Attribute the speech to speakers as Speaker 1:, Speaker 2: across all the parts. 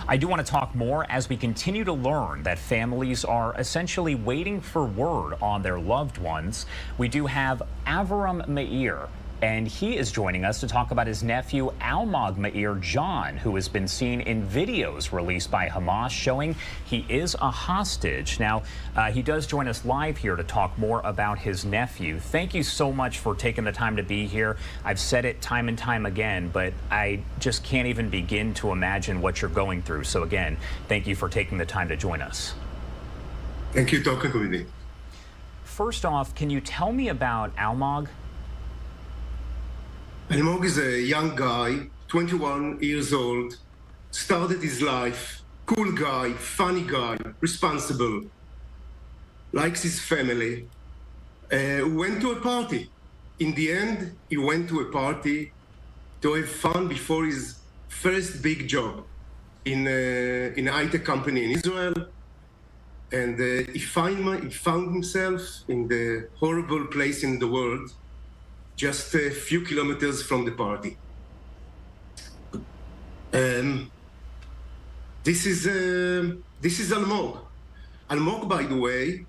Speaker 1: I do want to talk more as we continue to learn that families are essentially waiting for word on their loved ones. We do have Aviram Meir, and he is joining us to talk about his nephew, Almog Meir Jan, who has been seen in videos released by Hamas showing he is a hostage. Now, he does join us live here to talk more about his nephew. Thank you so much for taking the time to be here. I've said it time and time again, but I just can't even begin to imagine what you're going through. So again, thank you for taking the time to join us.
Speaker 2: Thank you for talking with me.
Speaker 1: First off, can you tell me about Almog?
Speaker 2: Almog is a young guy, 21 years old, started his life, cool guy, funny guy, responsible, likes his family, went to a party. In the end, he went to a party to have fun before his first big job in a high-tech company in Israel. And he found himself in the horrible place in the world, just a few kilometers from the party. This is Almog. Almog, by the way,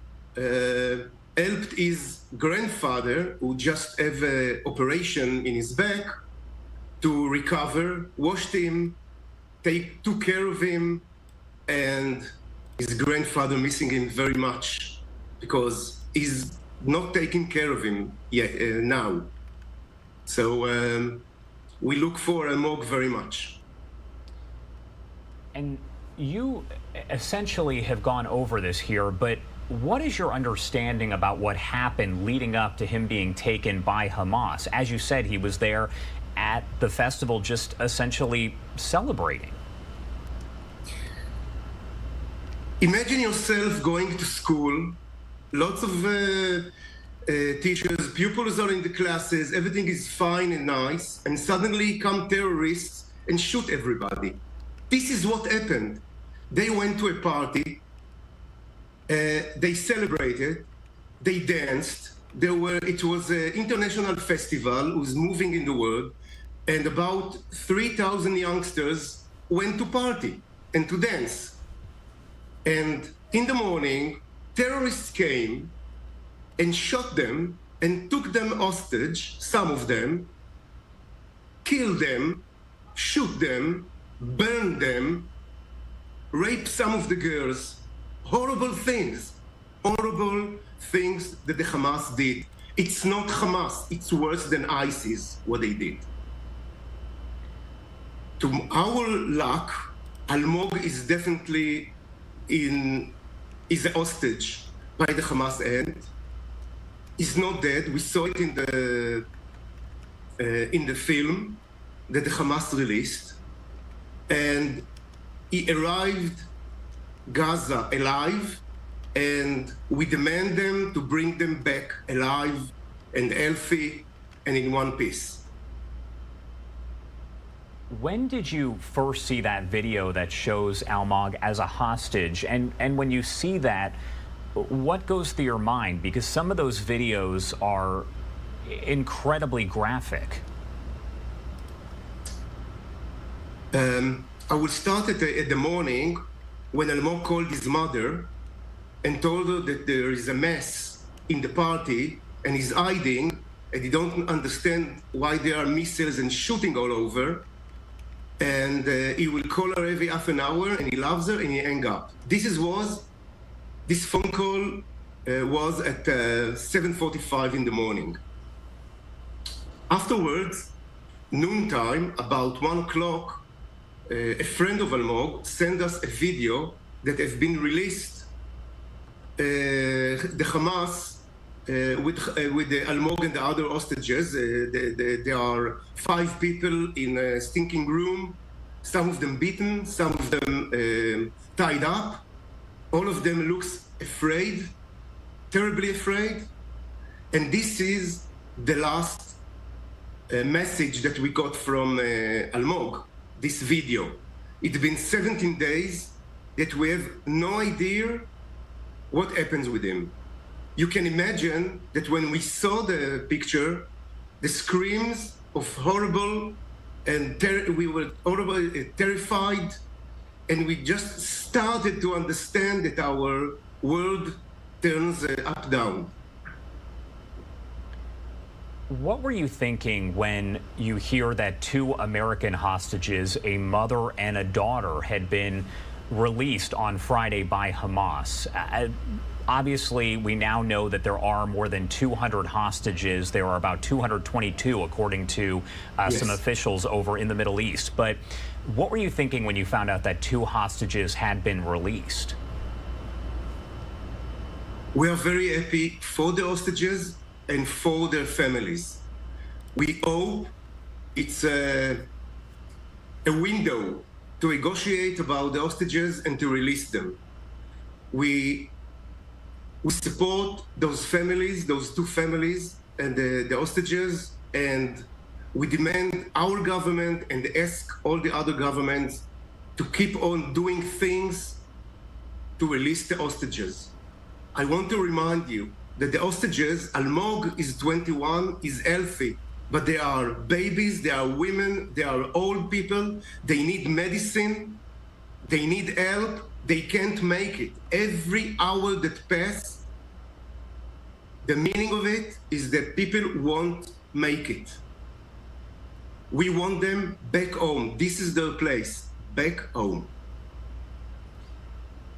Speaker 2: helped his grandfather, who just had an operation in his back, to recover, washed him, took care of him, and his grandfather missing him very much because he's not taking care of him yet now. So we look for Almog very much.
Speaker 1: And you essentially have gone over this here, but what is your understanding about what happened leading up to him being taken by Hamas? As you said, he was there at the festival just essentially celebrating.
Speaker 2: Imagine yourself going to school, lots of teachers, pupils are in the classes, everything is fine and nice, and suddenly come terrorists and shoot everybody. This is what happened. They went to a party, they celebrated, they danced. It was an international festival, it was moving in the world, and about 3,000 youngsters went to party and to dance. And in the morning, terrorists came and shot them and took them hostage, some of them, killed them, shoot them, burned them, raped some of the girls. Horrible things that the Hamas did. It's not Hamas, it's worse than ISIS, what they did. To our luck, Almog is definitely is a hostage by the Hamas end. He's not dead. We saw it in the film that the Hamas released, and he arrived Gaza alive, and we demand them to bring them back alive and healthy and in one piece.
Speaker 1: When did you first see that video that shows Almog as a hostage? And when you see that, what goes through your mind? Because some of those videos are incredibly graphic.
Speaker 2: I will start at the morning when Almog called his mother and told her that there is a mess in the party and he's hiding and he don't understand why there are missiles and shooting all over. And he will call her every half an hour and he loves her and he hang up. This phone call was at 7:45 in the morning. Afterwards, noontime, about 1 o'clock, a friend of Almog sent us a video that has been released. The Hamas, with the Almog and the other hostages, there are 5 people in a stinking room, some of them beaten, some of them tied up. All of them looks afraid, terribly afraid. And this is the last message that we got from Almog, this video. It's been 17 days that we have no idea what happens with him. You can imagine that when we saw the picture, the screams of horrible, and we were horrible, terrified, and we just started to understand that our world turns up down.
Speaker 1: What were you thinking when you hear that 2 American hostages, a mother and a daughter, had been released on Friday by Hamas? Obviously, we now know that there are more than 200 hostages. There are about 222, according to some officials over in the Middle East. But what were you thinking when you found out that 2 hostages had been released?
Speaker 2: We are very happy for the hostages and for their families. We hope it's a window to negotiate about the hostages and to release them. We support those families, those 2 families, and the hostages, and we demand our government and ask all the other governments to keep on doing things to release the hostages. I want to remind you that the hostages, Almog is 21, is healthy, but they are babies, they are women, they are old people, they need medicine, they need help, they can't make it. Every hour that passes, the meaning of it is that people won't make it. We want them back home. This is their place, back home.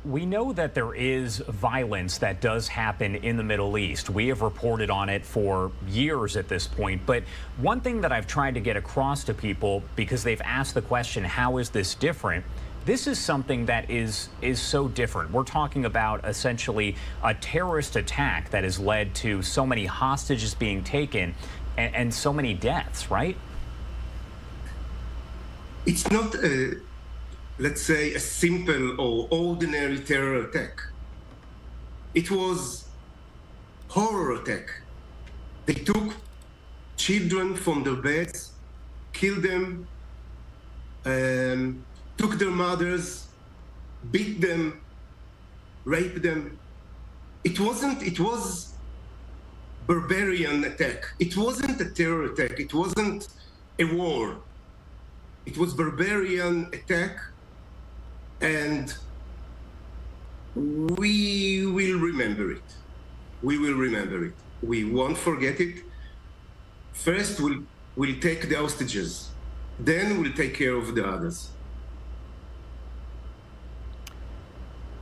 Speaker 1: We know that there is violence that does happen in the Middle East. We have reported on it for years at this point. But one thing that I've tried to get across to people, because they've asked the question, how is this different? This is something that is so different. We're talking about essentially a terrorist attack that has led to so many hostages being taken and so many deaths, right?
Speaker 2: It's not let's say, a simple or ordinary terror attack. It was horror attack. They took children from their beds, killed them, took their mothers, beat them, raped them. It was barbarian attack. It wasn't a terror attack. It wasn't a war. It was barbarian attack. And we will remember it. We will remember it. We won't forget it. First, we'll take the hostages. Then we'll take care of the others.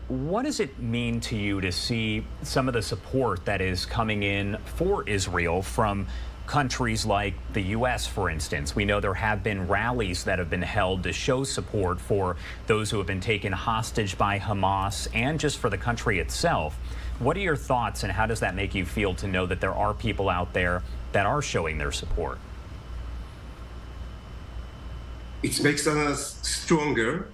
Speaker 1: What does it mean to you to see some of the support that is coming in for Israel from countries like the U.S., for instance? We know there have been rallies that have been held to show support for those who have been taken hostage by Hamas and just for the country itself. What are your thoughts, and how does that make you feel to know that there are people out there that are showing their support?
Speaker 2: It makes us stronger.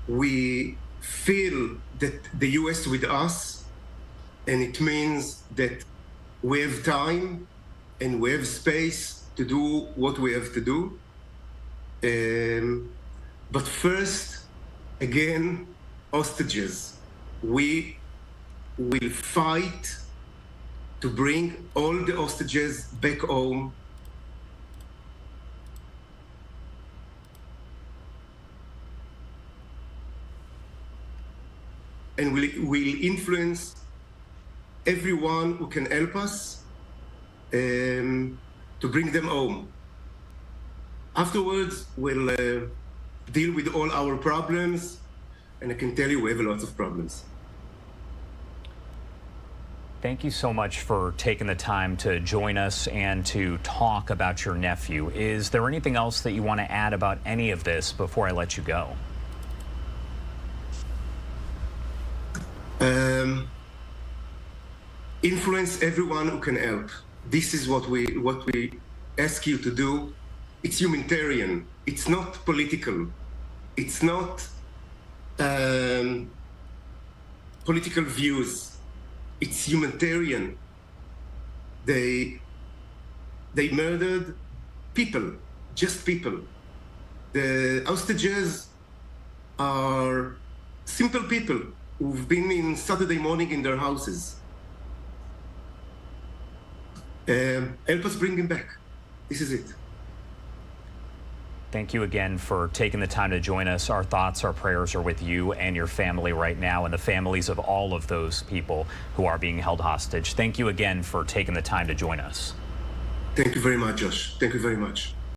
Speaker 2: We feel that the U.S. with us, and it means that we have time and we have space to do what we have to do. But first, again, hostages. We will fight to bring all the hostages back home. And we'll influence everyone who can help us to bring them home. Afterwards, we'll deal with all our problems, and I can tell you we have a lot of problems.
Speaker 1: Thank you so much for taking the time to join us and to talk about your nephew. Is there anything else that you want to add about any of this before I let you go?
Speaker 2: Influence everyone who can help. This is what we ask you to do. It's humanitarian. It's not political. It's not political views. It's humanitarian. They murdered people, just people. The hostages are simple people who've been in Saturday morning in their houses. Help us bring him back. This is it.
Speaker 1: Thank you again for taking the time to join us. Our thoughts, our prayers are with you and your family right now, and the families of all of those people who are being held hostage. Thank you again for taking the time to join us.
Speaker 2: Thank you very much, Josh. Thank you very much.